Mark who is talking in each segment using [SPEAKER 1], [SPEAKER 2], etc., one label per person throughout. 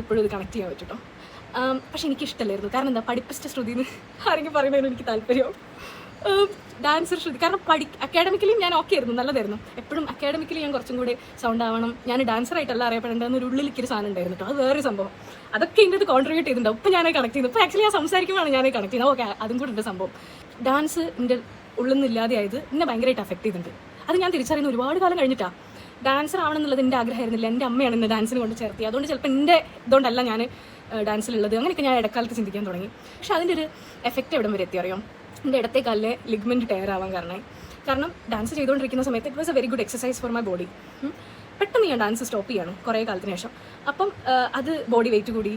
[SPEAKER 1] ഇപ്പോഴും ഇത് കണക്ട് ചെയ്യാൻ പറ്റും കേട്ടോ. പക്ഷെ എനിക്കിഷ്ടമല്ലായിരുന്നു. കാരണം എന്താ, പഠിപ്പിച്ച ശ്രുതിന്ന് ആരെങ്കിലും പറയുന്നതിന് എനിക്ക് താല്പര്യം. ഡാൻസർ ശ്രുതി, കാരണം അക്കാഡമിക്കലി ഞാൻ ഓക്കെ ആയിരുന്നു, നല്ലതായിരുന്നു. എപ്പോഴും അക്കാഡമിക്കലി ഞാൻ കുറച്ചും കൂടി സൗണ്ട് ആവണം, ഞാൻ ഡാൻസറായിട്ടല്ല അറിയപ്പെടേണ്ടതെന്ന് ഒരു ഉള്ളിലേക്കൊരു സാധനം ഉണ്ടായിരുന്നു കേട്ടോ. അത് വേറൊരു സംഭവം. അതൊക്കെ ഇതിൻ്റെ അത് കോൺട്രിബ്യൂട്ട് ചെയ്തിട്ടുണ്ടാവും. ഇപ്പം ഞാനത് കണക്ട് ചെയ്യുന്നത്. ഇപ്പോൾ ആക്ച്വലി ഞാൻ സംസാരിക്കുമ്പോഴാണ് ഞാനത് കണക്ട് ചെയ്യുന്നത്. ഓക്കെ, അതും കൂടെ ഉണ്ട് സംഭവം. ഡാൻസ് എൻ്റെ ഉള്ളിൽ നിന്ന് ഇല്ലാതെയായത് എന്നെ ഭയങ്കരമായിട്ട് അഫക്ട് ചെയ്തിട്ടുണ്ട്. അത് ഞാൻ തിരിച്ചറിയുന്ന ഒരുപാട് കാലം കഴിഞ്ഞിട്ടാണ്. ഡാൻസർ ആവണം എന്നുള്ളത് എൻ്റെ ആഗ്രഹമായിരുന്നില്ല. എൻ്റെ അമ്മയാണ് എന്നെ ഡാൻസിന് കൊണ്ട് ചേർത്തി. അതുകൊണ്ട് ചിലപ്പോൾ എൻ്റെ ഇതുകൊണ്ടല്ല ഞാൻ ഡാൻസിലുള്ളത്. അങ്ങനെയൊക്കെ ഞാൻ ഇടക്കാലത്ത് ചിന്തിക്കാൻ തുടങ്ങി. പക്ഷെ അതിൻ്റെ ഒരു എഫക്റ്റ് എവിടെ വരെ എത്തി അറിയാം? എൻ്റെ ഇടത്തെ കാലിലെ ലിഗ്മെൻറ്റ് ടയർ ആവാൻ കാരണമായി. കാരണം ഡാൻസ് ചെയ്തുകൊണ്ടിരിക്കുന്ന സമയത്ത് it was A very good exercise for my body. പെട്ടെന്ന് ഞാൻ ഡാൻസ് സ്റ്റോപ്പ് ചെയ്യാണ് കുറേ കാലത്തിന് ശേഷം. അപ്പം അത് ബോഡി വെയിറ്റ് കൂടി,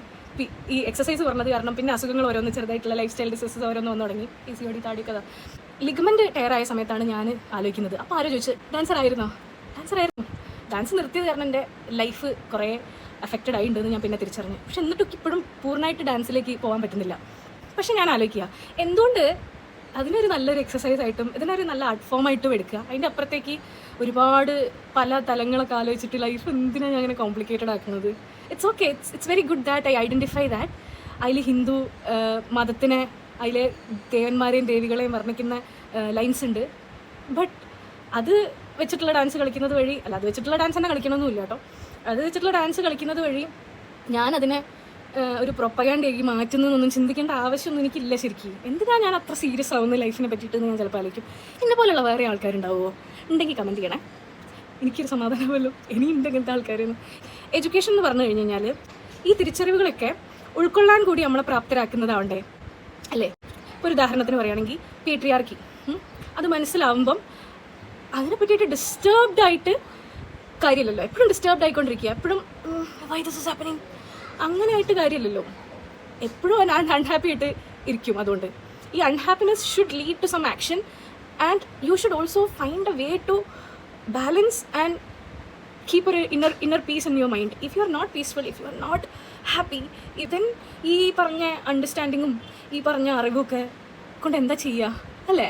[SPEAKER 1] ഈ എക്സസൈസ് പറഞ്ഞത് കാരണം പിന്നെ അസുഖങ്ങൾ ഓരോന്ന്, ചെറുതായിട്ടുള്ള ലൈഫ് സ്റ്റൈൽ ഡിസീസസ് ഓരോന്ന് വന്നു തുടങ്ങി. PCOD, താടിക്കഥ. ലിഗ്മെൻറ്റ് ടയർ ആയ സമയത്താണ് ഞാൻ ആലോചിക്കുന്നത്. അപ്പോൾ ആരോ ചോദിച്ചു, ഡാൻസർ ആയിരുന്നു? ഡാൻസ് നിർത്തിയത് കാരണം എൻ്റെ ലൈഫ് കുറേ അഫക്റ്റഡ് ആയിട്ടുണ്ടെന്ന് ഞാൻ പിന്നെ തിരിച്ചറിഞ്ഞു. പക്ഷെ എന്നിട്ടും ഇപ്പോഴും പൂർണ്ണമായിട്ട് ഡാൻസിലേക്ക് പോകാൻ പറ്റുന്നില്ല. പക്ഷെ ഞാൻ ആലോചിക്കുക, എന്തുകൊണ്ട് അതിനൊരു നല്ലൊരു എക്സസൈസ് ആയിട്ടും ഇതിനൊരു നല്ല ആർട്ട് ഫോമായിട്ടും എടുക്കുക. അതിൻ്റെ അപ്പുറത്തേക്ക് ഒരുപാട് പല തലങ്ങളൊക്കെ ആലോചിച്ചിട്ട് ലൈഫ് എന്തിനാണ് ഞാൻ അങ്ങനെ കോംപ്ലിക്കേറ്റഡ് ആക്കുന്നത്? It's okay, it's very good that I identify that. അതിൽ ഹിന്ദു മതത്തിനെ, അതിലെ ദേവന്മാരെയും ദേവികളെയും വർണ്ണിക്കുന്ന ലൈൻസ് ഉണ്ട്. ബട്ട് അത് വെച്ചിട്ടുള്ള ഡാൻസ് കളിക്കുന്നത് വഴി, അല്ല അത് വെച്ചിട്ടുള്ള ഡാൻസ് തന്നെ കളിക്കണമെന്നില്ല കേട്ടോ. അത് വെച്ചിട്ടുള്ള ഡാൻസ് കളിക്കുന്നത് വഴി ഞാനതിനെ ഒരു പ്രൊപ്പഗാൻഡയാക്കി മാറ്റുന്നതൊന്നും ചിന്തിക്കേണ്ട ആവശ്യമൊന്നും എനിക്കില്ല. ശരിക്കും എന്തിനാണ് ഞാൻ അത്ര സീരിയസ് ആവുന്ന ലൈഫിനെ പറ്റിയിട്ട് ഞാൻ ചിലപ്പോൾ ആലോചിക്കും. എന്നെ പോലെയുള്ള വേറെ ആൾക്കാരുണ്ടാവുമോ? ഉണ്ടെങ്കിൽ കമൻറ്റ് ചെയ്യണേ, എനിക്കൊരു സമാധാനമല്ലോ. ഇനിയുണ്ട് ഇങ്ങനത്തെ ആൾക്കാരെന്ന്. എഡ്യൂക്കേഷൻ എന്ന് പറഞ്ഞു കഴിഞ്ഞാൽ ഈ തിരിച്ചറിവുകളൊക്കെ ഉൾക്കൊള്ളാൻ കൂടി നമ്മളെ പ്രാപ്തരാക്കുന്നതാവണ്ടേ, അല്ലേ? ഒരു ഉദാഹരണത്തിന് പറയുകയാണെങ്കിൽ പേട്രിയാർക്കി, അത് മനസ്സിലാവുമ്പം അതിനെ പറ്റിയിട്ട് ഡിസ്റ്റർബ്ഡ് ആയിട്ട് കാര്യമില്ലല്ലോ. എപ്പോഴും ഡിസ്റ്റർബ്ഡ് ആയിക്കൊണ്ടിരിക്കുക, എപ്പോഴും വൈ ദിസ് ഈസ് ഹാപ്പനിങ് അങ്ങനെ ആയിട്ട് കാര്യമില്ലല്ലോ. എപ്പോഴും അൺഹാപ്പി ആയിട്ട് ഇരിക്കും. അതുകൊണ്ട് ഈ unhappiness should lead to some action and you should also find a way to balance and keep ഒരു inner peace in your mind. If you are not peaceful, if you are not happy, ഇതൻ ഈ പറഞ്ഞ അണ്ടർസ്റ്റാൻഡിങ്ങും ഈ പറഞ്ഞ അറിവൊക്കെ കൊണ്ട് എന്താ ചെയ്യുക, അല്ലേ?